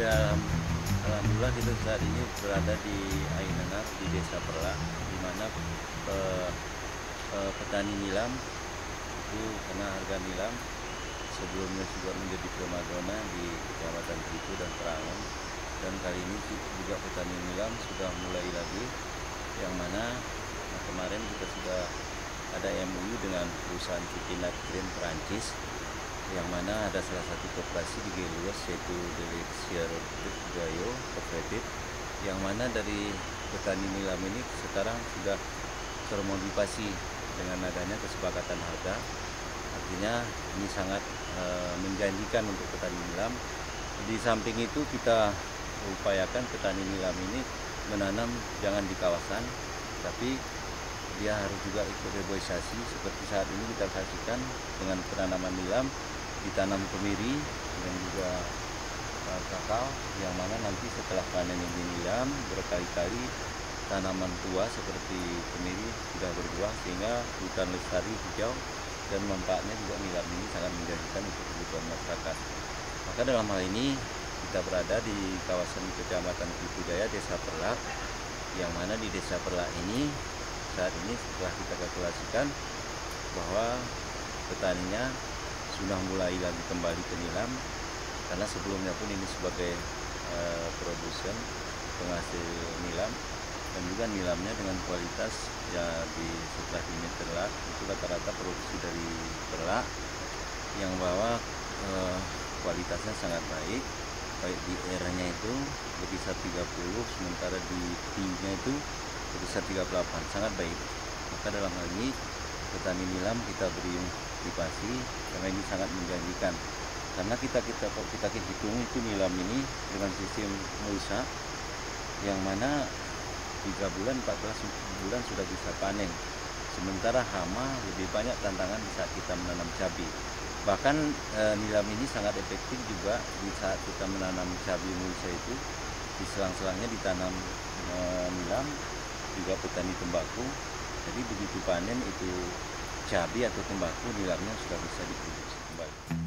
Ya, alhamdulillah kita saat ini berada di Ainanar di Desa Perla, di mana eh, petani nilam itu karena harga nilam sebelumnya sudah menjadi primadona di Kecamatan Pitu dan Perangon, dan kali ini juga petani nilam sudah mulai lagi, yang mana kemarin kita sudah ada MOU dengan perusahaan Cipinat Green Perancis, yang mana ada salah satu koperasi di Geluas yaitu Delixia Gayo Cooperative, yang mana dari petani nilam ini sekarang sudah termotivasi dengan adanya kesepakatan harga. Artinya ini sangat menjanjikan untuk petani nilam. Di samping itu kita upayakan petani nilam ini menanam jangan di kawasan, tapi dia harus juga ikut reboisasi. Seperti saat ini kita saksikan dengan penanaman nilam, ditanam kemiri dan juga kakao, yang mana nanti setelah panen ini nilam berkali-kali tanaman tua seperti kemiri sudah berbuah, sehingga hutan lestari hijau dan manfaatnya juga nilam ini sangat menjanjikan untuk kebutuhan masyarakat. Maka dalam hal ini kita berada di kawasan Kecamatan Pitu Jaya, Desa Perla, yang mana di Desa Perla ini saat ini setelah kita kalkulasikan bahwa petaninya sudah mulai lagi kembali ke nilam, karena sebelumnya pun ini sebagai produsen penghasil nilam, dan juga nilamnya dengan kualitas ya setelah di Perla itu rata-rata produksi dari Perla yang bahwa kualitasnya sangat baik di R-nya itu berkisar 30, sementara di T-nya itu berkisar 38, sangat baik. Maka dalam hal ini petani nilam kita beri motivasi karena ini sangat menjanjikan, karena kita hitung itu nilam ini dengan sistem mulsa, yang mana 3 bulan 14 bulan sudah bisa panen, sementara hama lebih banyak tantangan di saat kita menanam cabai. Bahkan nilam ini sangat efektif juga di saat kita menanam cabai mulsa itu, di selang-selangnya ditanam nilam, juga petani tembakau. Jadi begitu panen itu cabai atau tembakau, nilamnya sudah bisa diproduksi kembali.